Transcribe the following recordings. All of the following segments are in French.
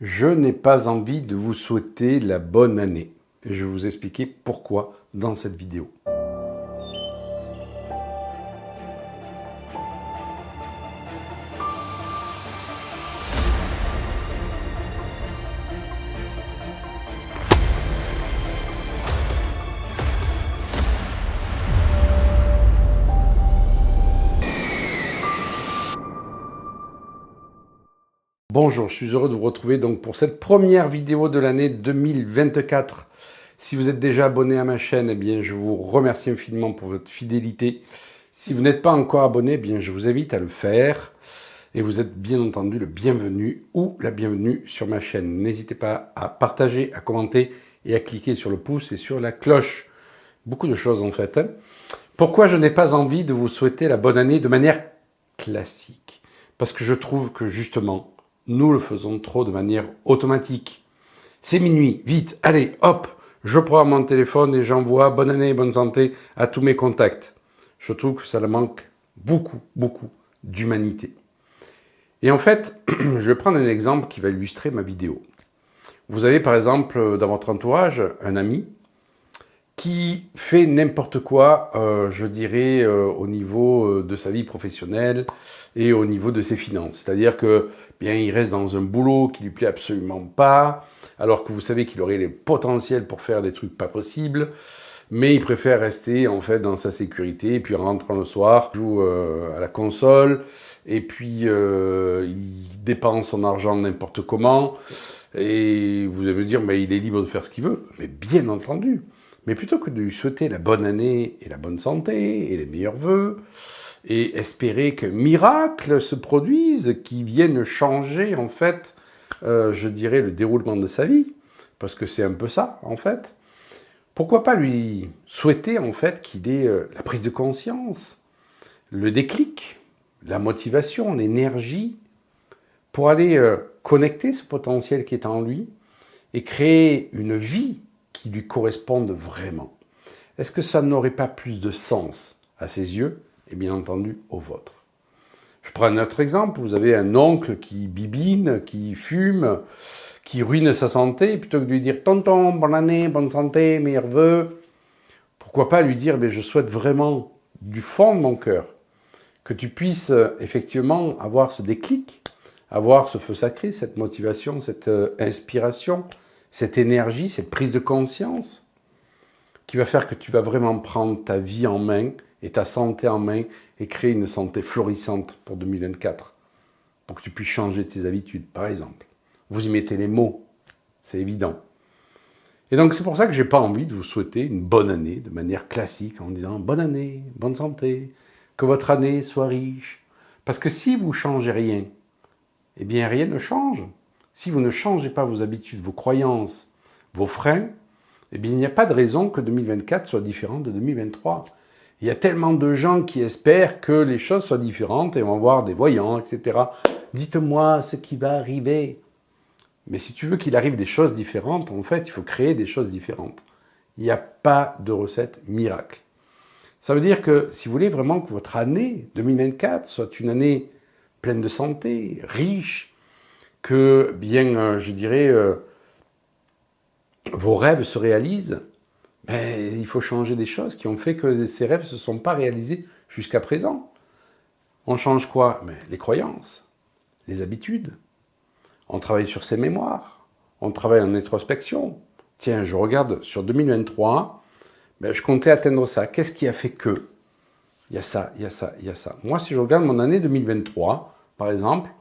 Je n'ai pas envie de vous souhaiter la bonne année. Et je vais vous expliquer pourquoi dans cette vidéo. Bonjour, je suis heureux de vous retrouver donc pour cette première vidéo de l'année 2024. Si vous êtes déjà abonné à ma chaîne, eh bien, je vous remercie infiniment pour votre fidélité. Si vous n'êtes pas encore abonné, eh bien, je vous invite à le faire. Et vous êtes bien entendu le bienvenu ou la bienvenue sur ma chaîne. N'hésitez pas à partager, à commenter et à cliquer sur le pouce et sur la cloche. Beaucoup de choses en fait. Pourquoi je n'ai pas envie de vous souhaiter la bonne année de manière classique? Parce que je trouve que justement, nous le faisons trop de manière automatique. C'est minuit, vite, allez, hop, je prends mon téléphone et j'envoie bonne année, bonne santé à tous mes contacts. Je trouve que ça manque beaucoup d'humanité. Et en fait, je vais prendre un exemple qui va illustrer ma vidéo. Vous avez par exemple dans votre entourage un ami qui fait n'importe quoi, je dirais, au niveau de sa vie professionnelle et au niveau de ses finances. C'est-à-dire que, bien, il reste dans un boulot qui lui plaît absolument pas, alors que vous savez qu'il aurait les potentiels pour faire des trucs pas possibles, mais il préfère rester en fait dans sa sécurité, et puis en rentrant le soir, il joue à la console, et puis il dépense son argent n'importe comment, et vous allez me dire, mais il est libre de faire ce qu'il veut. Mais bien entendu. Mais plutôt que de lui souhaiter la bonne année et la bonne santé et les meilleurs vœux, et espérer qu'un miracle se produise qui vienne changer en fait, je dirais, le déroulement de sa vie, parce que c'est un peu ça en fait. Pourquoi pas lui souhaiter en fait qu'il ait la prise de conscience, le déclic, la motivation, l'énergie pour aller connecter ce potentiel qui est en lui et créer une vie qui lui corresponde vraiment. Est-ce que ça n'aurait pas plus de sens à ses yeux et bien entendu au vôtre? Je prends un autre exemple, vous avez un oncle qui bibine, qui fume, qui ruine sa santé, plutôt que de lui dire « Tonton, bonne année, bonne santé, meilleurs vœux », pourquoi pas lui dire « Je souhaite vraiment du fond de mon cœur que tu puisses effectivement avoir ce déclic, avoir ce feu sacré, cette motivation, cette inspiration, cette énergie, cette prise de conscience qui va faire que tu vas vraiment prendre ta vie en main et ta santé en main et créer une santé florissante pour 2024 pour que tu puisses changer tes habitudes, par exemple. Vous y mettez les mots, c'est évident. Et donc c'est pour ça que j'ai pas envie de vous souhaiter une bonne année de manière classique en disant bonne année, bonne santé, que votre année soit riche. Parce que si vous changez rien, eh bien rien ne change. Si vous ne changez pas vos habitudes, vos croyances, vos freins, eh bien il n'y a pas de raison que 2024 soit différent de 2023. Il y a tellement de gens qui espèrent que les choses soient différentes et vont voir des voyants, etc. Dites-moi ce qui va arriver. Mais si tu veux qu'il arrive des choses différentes, en fait, il faut créer des choses différentes. Il n'y a pas de recette miracle. Ça veut dire que si vous voulez vraiment que votre année 2024 soit une année pleine de santé, riche, que bien, je dirais, vos rêves se réalisent, ben, il faut changer des choses qui ont fait que ces rêves ne se sont pas réalisés jusqu'à présent. On change quoi? Ben, les croyances, les habitudes. On travaille sur ses mémoires. On travaille en introspection. Tiens, je regarde sur 2023, ben, je comptais atteindre ça. Qu'est-ce qui a fait que? Il y a ça, il y a ça, il y a ça. Moi, si je regarde mon année 2023, par exemple,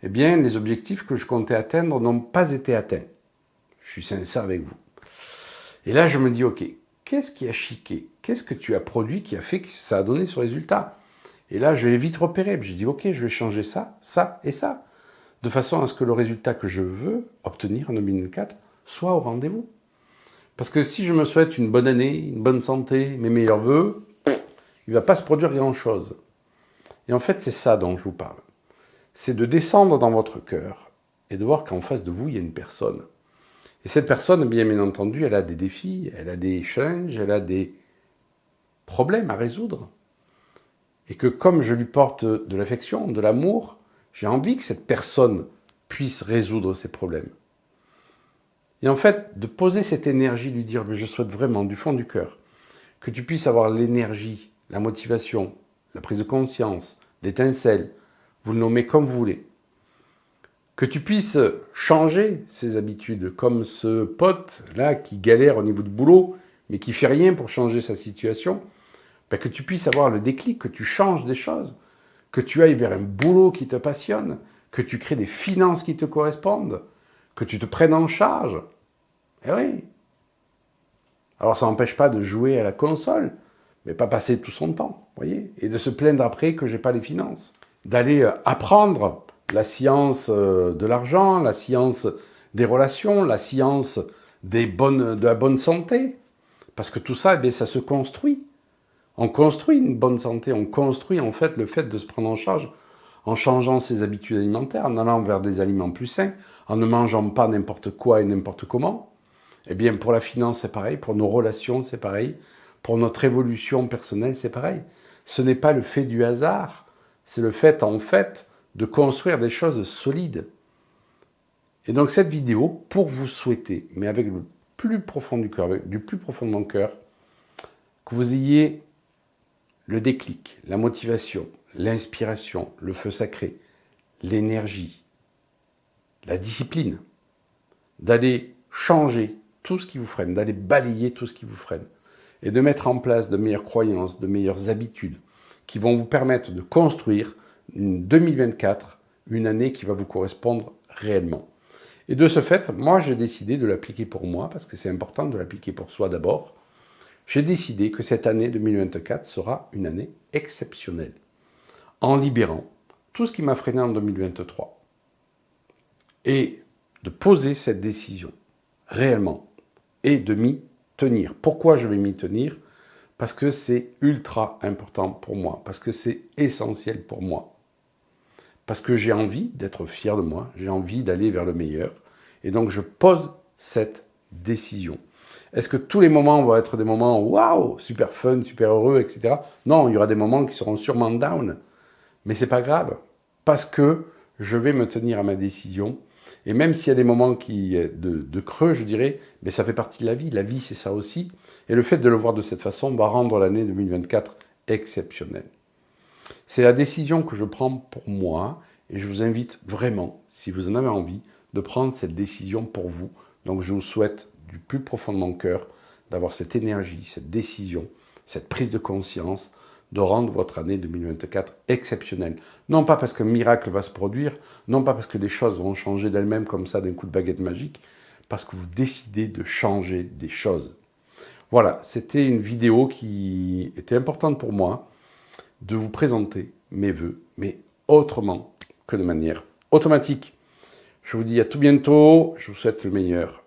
eh bien, les objectifs que je comptais atteindre n'ont pas été atteints. Je suis sincère avec vous. Et là, je me dis, ok, qu'est-ce qui a chiqué? Qu'est-ce que tu as produit qui a fait que ça a donné ce résultat? Et là, je l'ai vite repéré. J'ai dit, ok, je vais changer ça, ça et ça, de façon à ce que le résultat que je veux obtenir en 2024 soit au rendez-vous. Parce que si je me souhaite une bonne année, une bonne santé, mes meilleurs vœux, il ne va pas se produire grand-chose. Et en fait, c'est ça dont je vous parle. C'est de descendre dans votre cœur et de voir qu'en face de vous, il y a une personne. Et cette personne, bien entendu, elle a des défis, elle a des challenges, elle a des problèmes à résoudre. Et que comme je lui porte de l'affection, de l'amour, j'ai envie que cette personne puisse résoudre ses problèmes. Et en fait, de poser cette énergie, lui dire, mais je souhaite vraiment du fond du cœur, que tu puisses avoir l'énergie, la motivation, la prise de conscience, l'étincelle, vous le nommez comme vous voulez, que tu puisses changer ses habitudes, comme ce pote-là qui galère au niveau du boulot, mais qui fait rien pour changer sa situation, ben que tu puisses avoir le déclic, que tu changes des choses, que tu ailles vers un boulot qui te passionne, que tu crées des finances qui te correspondent, que tu te prennes en charge. Eh oui. Alors ça n'empêche pas de jouer à la console, mais pas passer tout son temps, voyez, et de se plaindre après que j'ai pas les finances. D'aller apprendre la science de l'argent, la science des relations, la science de la bonne santé. Parce que tout ça, eh bien, ça se construit. On construit une bonne santé, on construit en fait le fait de se prendre en charge en changeant ses habitudes alimentaires, en allant vers des aliments plus sains, en ne mangeant pas n'importe quoi et n'importe comment. Eh bien, pour la finance, c'est pareil, pour nos relations, c'est pareil, pour notre évolution personnelle, c'est pareil. Ce n'est pas le fait du hasard, c'est le fait, en fait, de construire des choses solides. Et donc, cette vidéo, pour vous souhaiter, mais avec le plus profond du cœur, avec du plus profond de mon cœur, que vous ayez le déclic, la motivation, l'inspiration, le feu sacré, l'énergie, la discipline, d'aller changer tout ce qui vous freine, d'aller balayer tout ce qui vous freine, et de mettre en place de meilleures croyances, de meilleures habitudes, qui vont vous permettre de construire une 2024, une année qui va vous correspondre réellement. Et de ce fait, moi j'ai décidé de l'appliquer pour moi, parce que c'est important de l'appliquer pour soi d'abord. J'ai décidé que cette année 2024 sera une année exceptionnelle, en libérant tout ce qui m'a freiné en 2023. Et de poser cette décision, réellement, et de m'y tenir. Pourquoi je vais m'y tenir? Parce que c'est ultra important pour moi, parce que c'est essentiel pour moi. Parce que j'ai envie d'être fier de moi, j'ai envie d'aller vers le meilleur, et donc je pose cette décision. Est-ce que tous les moments vont être des moments waouh, super fun, super heureux, etc. Non, il y aura des moments qui seront sûrement down, mais c'est pas grave, parce que je vais me tenir à ma décision. Et même s'il y a des moments de creux, je dirais, mais ça fait partie de la vie. La vie, c'est ça aussi. Et le fait de le voir de cette façon va rendre l'année 2024 exceptionnelle. C'est la décision que je prends pour moi. Et je vous invite vraiment, si vous en avez envie, de prendre cette décision pour vous. Donc je vous souhaite du plus profond de mon cœur d'avoir cette énergie, cette décision, cette prise de conscience, de rendre votre année 2024 exceptionnelle. Non pas parce qu'un miracle va se produire, non pas parce que les choses vont changer d'elles-mêmes comme ça d'un coup de baguette magique, parce que vous décidez de changer des choses. Voilà, c'était une vidéo qui était importante pour moi, de vous présenter mes vœux, mais autrement que de manière automatique. Je vous dis à tout bientôt, je vous souhaite le meilleur.